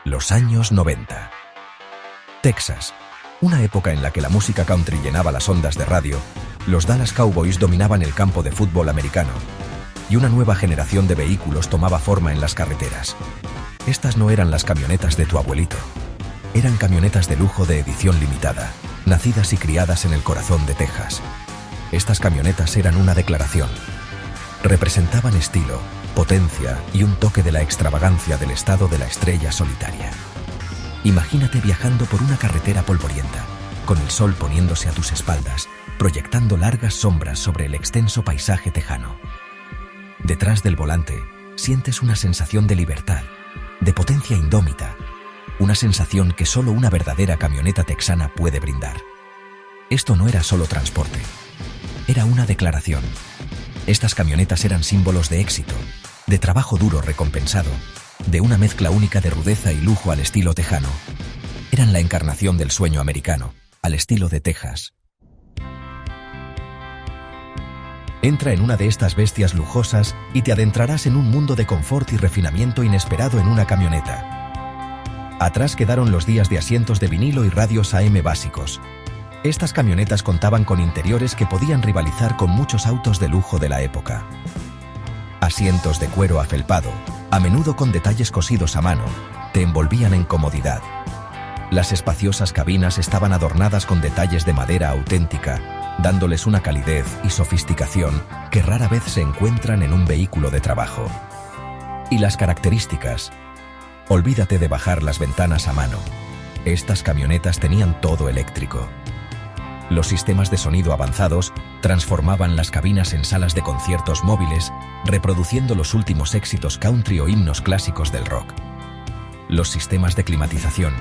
Los años 90. Texas, una época en la que la música country llenaba las ondas de radio, los Dallas Cowboys dominaban el campo de fútbol americano, y una nueva generación de vehículos tomaba forma en las carreteras. Estas no eran las camionetas de tu abuelito. Eran camionetas de lujo de edición limitada, nacidas y criadas en el corazón de Texas. Estas camionetas eran una declaración. Representaban estilo, potencia y un toque de la extravagancia del estado de la estrella solitaria. Imagínate viajando por una carretera polvorienta, con el sol poniéndose a tus espaldas, proyectando largas sombras sobre el extenso paisaje tejano. Detrás del volante, sientes una sensación de libertad, de potencia indómita, una sensación que solo una verdadera camioneta texana puede brindar. Esto no era solo transporte, era una declaración. Estas camionetas eran símbolos de éxito, de trabajo duro recompensado, de una mezcla única de rudeza y lujo al estilo tejano. Eran la encarnación del sueño americano, al estilo de Texas. Entra en una de estas bestias lujosas y te adentrarás en un mundo de confort y refinamiento inesperado en una camioneta. Atrás quedaron los días de asientos de vinilo y radios AM básicos. Estas camionetas contaban con interiores que podían rivalizar con muchos autos de lujo de la época. Asientos de cuero afelpado, a menudo con detalles cosidos a mano, te envolvían en comodidad. Las espaciosas cabinas estaban adornadas con detalles de madera auténtica, dándoles una calidez y sofisticación que rara vez se encuentran en un vehículo de trabajo. Y las características. Olvídate de bajar las ventanas a mano. Estas camionetas tenían todo eléctrico. Los sistemas de sonido avanzados transformaban las cabinas en salas de conciertos móviles, reproduciendo los últimos éxitos country o himnos clásicos del rock. Los sistemas de climatización,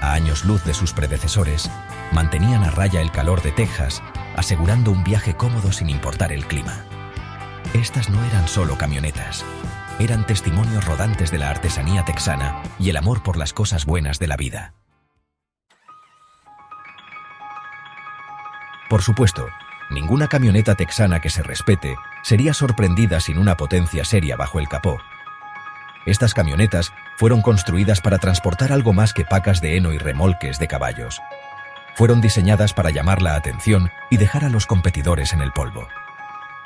a años luz de sus predecesores, mantenían a raya el calor de Texas, asegurando un viaje cómodo sin importar el clima. Estas no eran solo camionetas, eran testimonios rodantes de la artesanía texana y el amor por las cosas buenas de la vida. Por supuesto, ninguna camioneta texana que se respete sería sorprendida sin una potencia seria bajo el capó. Estas camionetas fueron construidas para transportar algo más que pacas de heno y remolques de caballos. Fueron diseñadas para llamar la atención y dejar a los competidores en el polvo.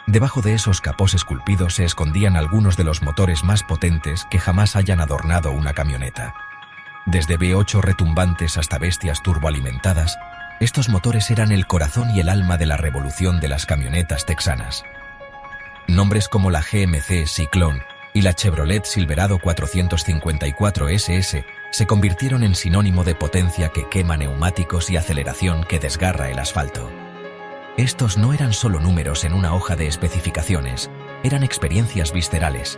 Debajo de esos capós esculpidos se escondían algunos de los motores más potentes que jamás hayan adornado una camioneta. Desde V8 retumbantes hasta bestias turboalimentadas, estos motores eran el corazón y el alma de la revolución de las camionetas texanas. Nombres como la GMC Cyclone y la Chevrolet Silverado 454 SS se convirtieron en sinónimo de potencia que quema neumáticos y aceleración que desgarra el asfalto. Estos no eran solo números en una hoja de especificaciones, eran experiencias viscerales.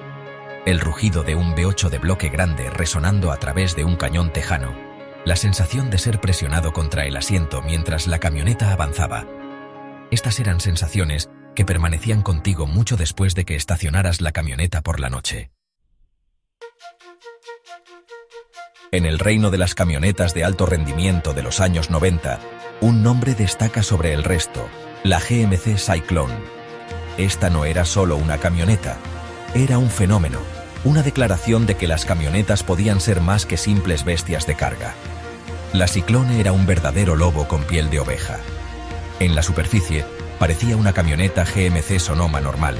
El rugido de un V8 de bloque grande resonando a través de un cañón tejano, la sensación de ser presionado contra el asiento mientras la camioneta avanzaba. Estas eran sensaciones que permanecían contigo mucho después de que estacionaras la camioneta por la noche. En el reino de las camionetas de alto rendimiento de los años 90, un nombre destaca sobre el resto, la GMC Cyclone. Esta no era solo una camioneta, era un fenómeno, una declaración de que las camionetas podían ser más que simples bestias de carga. La Cyclone era un verdadero lobo con piel de oveja. En la superficie, parecía una camioneta GMC Sonoma normal,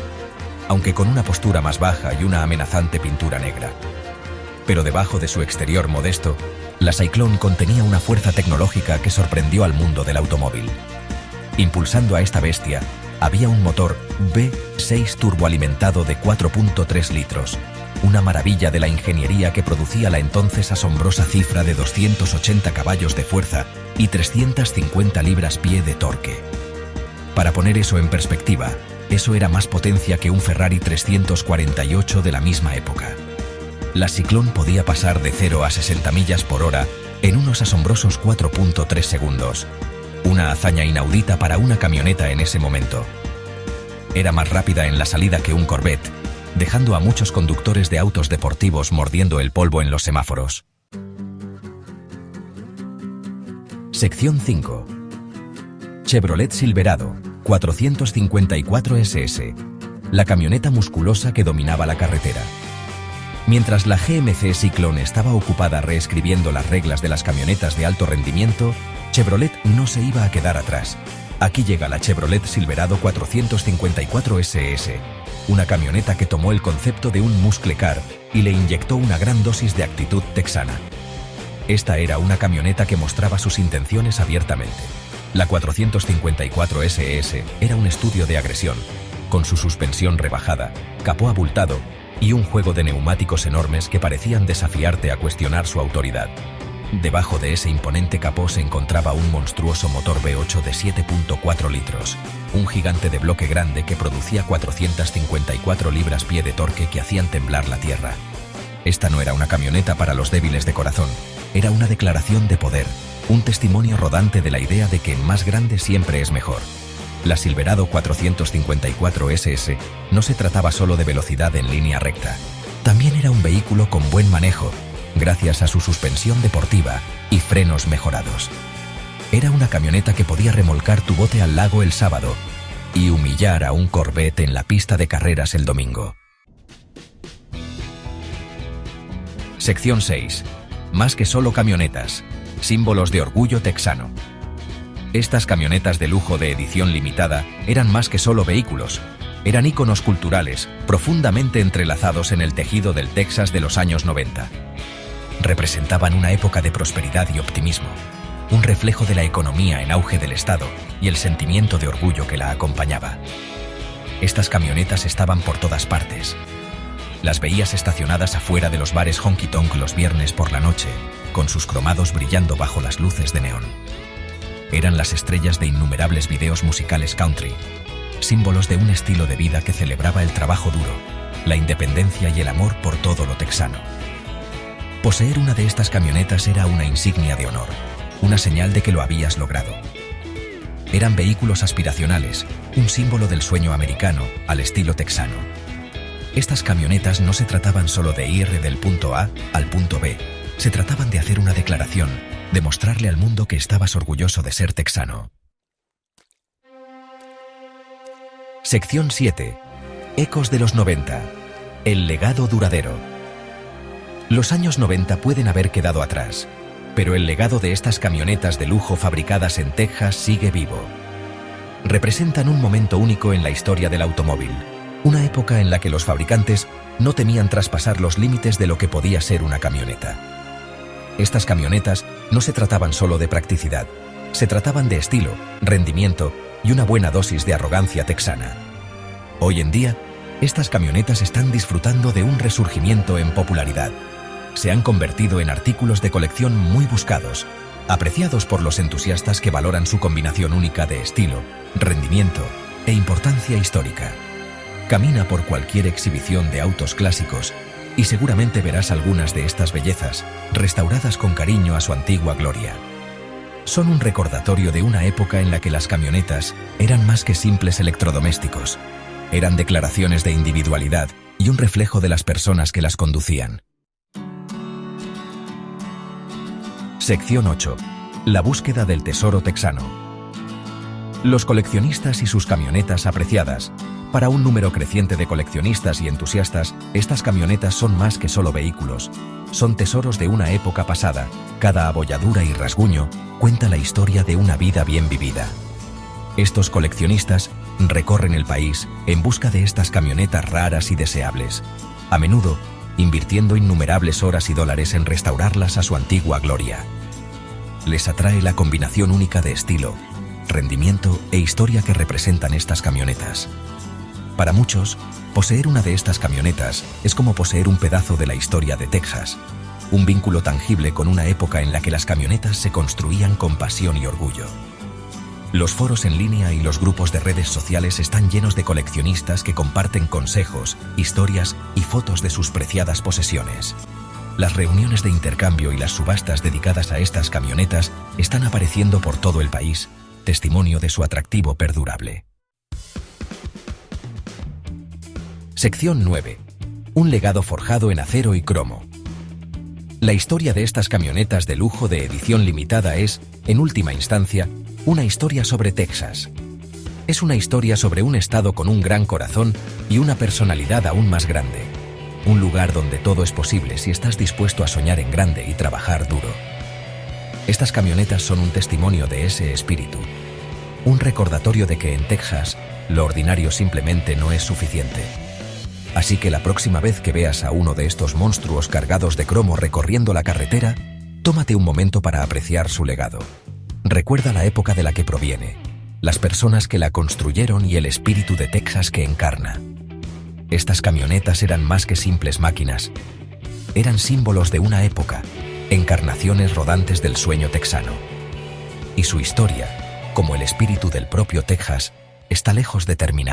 aunque con una postura más baja y una amenazante pintura negra. Pero debajo de su exterior modesto, la Cyclone contenía una fuerza tecnológica que sorprendió al mundo del automóvil. Impulsando a esta bestia, había un motor V6 turboalimentado de 4.3 litros, una maravilla de la ingeniería que producía la entonces asombrosa cifra de 280 caballos de fuerza y 350 libras-pie de torque. Para poner eso en perspectiva, eso era más potencia que un Ferrari 348 de la misma época. La Cyclone podía pasar de 0 a 60 millas por hora en unos asombrosos 4.3 segundos, una hazaña inaudita para una camioneta en ese momento. Era más rápida en la salida que un Corvette, dejando a muchos conductores de autos deportivos mordiendo el polvo en los semáforos. Sección 5. Chevrolet Silverado 454 SS, la camioneta musculosa que dominaba la carretera. Mientras la GMC Cyclone estaba ocupada reescribiendo las reglas de las camionetas de alto rendimiento, Chevrolet no se iba a quedar atrás. Aquí llega la Chevrolet Silverado 454 SS, una camioneta que tomó el concepto de un muscle car y le inyectó una gran dosis de actitud texana. Esta era una camioneta que mostraba sus intenciones abiertamente. La 454 SS era un estudio de agresión, con su suspensión rebajada, capó abultado y un juego de neumáticos enormes que parecían desafiarte a cuestionar su autoridad. Debajo de ese imponente capó se encontraba un monstruoso motor V8 de 7.4 litros, un gigante de bloque grande que producía 454 libras-pie de torque que hacían temblar la tierra. Esta no era una camioneta para los débiles de corazón, era una declaración de poder, un testimonio rodante de la idea de que más grande siempre es mejor. La Silverado 454 SS no se trataba solo de velocidad en línea recta, también era un vehículo con buen manejo, gracias a su suspensión deportiva y frenos mejorados. Era una camioneta que podía remolcar tu bote al lago el sábado y humillar a un Corvette en la pista de carreras el domingo. Sección 6. Más que solo camionetas, símbolos de orgullo texano. Estas camionetas de lujo de edición limitada eran más que solo vehículos, eran íconos culturales profundamente entrelazados en el tejido del Texas de los años 90. Representaban una época de prosperidad y optimismo, un reflejo de la economía en auge del Estado y el sentimiento de orgullo que la acompañaba. Estas camionetas estaban por todas partes. Las veías estacionadas afuera de los bares honky tonk los viernes por la noche, con sus cromados brillando bajo las luces de neón. Eran las estrellas de innumerables videos musicales country, símbolos de un estilo de vida que celebraba el trabajo duro, la independencia y el amor por todo lo texano. Poseer una de estas camionetas era una insignia de honor, una señal de que lo habías logrado. Eran vehículos aspiracionales, un símbolo del sueño americano al estilo texano. Estas camionetas no se trataban solo de ir del punto A al punto B, se trataban de hacer una declaración, de mostrarle al mundo que estabas orgulloso de ser texano. Sección 7. Ecos de los 90. El legado duradero. Los años 90 pueden haber quedado atrás, pero el legado de estas camionetas de lujo fabricadas en Texas sigue vivo. Representan un momento único en la historia del automóvil, una época en la que los fabricantes no temían traspasar los límites de lo que podía ser una camioneta. Estas camionetas no se trataban solo de practicidad, se trataban de estilo, rendimiento y una buena dosis de arrogancia texana. Hoy en día, estas camionetas están disfrutando de un resurgimiento en popularidad. Se han convertido en artículos de colección muy buscados, apreciados por los entusiastas que valoran su combinación única de estilo, rendimiento e importancia histórica. Camina por cualquier exhibición de autos clásicos y seguramente verás algunas de estas bellezas restauradas con cariño a su antigua gloria. Son un recordatorio de una época en la que las camionetas eran más que simples electrodomésticos. Eran declaraciones de individualidad y un reflejo de las personas que las conducían. Sección 8. La búsqueda del tesoro texano. Los coleccionistas y sus camionetas apreciadas. Para un número creciente de coleccionistas y entusiastas, estas camionetas son más que solo vehículos. Son tesoros de una época pasada. Cada abolladura y rasguño cuenta la historia de una vida bien vivida. Estos coleccionistas recorren el país en busca de estas camionetas raras y deseables, a menudo invirtiendo innumerables horas y dólares en restaurarlas a su antigua gloria. Les atrae la combinación única de estilo, rendimiento e historia que representan estas camionetas. Para muchos, poseer una de estas camionetas es como poseer un pedazo de la historia de Texas, un vínculo tangible con una época en la que las camionetas se construían con pasión y orgullo. Los foros en línea y los grupos de redes sociales están llenos de coleccionistas que comparten consejos, historias y fotos de sus preciadas posesiones. Las reuniones de intercambio y las subastas dedicadas a estas camionetas están apareciendo por todo el país, testimonio de su atractivo perdurable. Sección 9. Un legado forjado en acero y cromo. La historia de estas camionetas de lujo de edición limitada es, en última instancia, una historia sobre Texas. Es una historia sobre un estado con un gran corazón y una personalidad aún más grande. Un lugar donde todo es posible si estás dispuesto a soñar en grande y trabajar duro. Estas camionetas son un testimonio de ese espíritu. Un recordatorio de que en Texas, lo ordinario simplemente no es suficiente. Así que la próxima vez que veas a uno de estos monstruos cargados de cromo recorriendo la carretera, tómate un momento para apreciar su legado. Recuerda la época de la que proviene, las personas que la construyeron y el espíritu de Texas que encarna. Estas camionetas eran más que simples máquinas. Eran símbolos de una época, encarnaciones rodantes del sueño texano. Y su historia, como el espíritu del propio Texas, está lejos de terminar.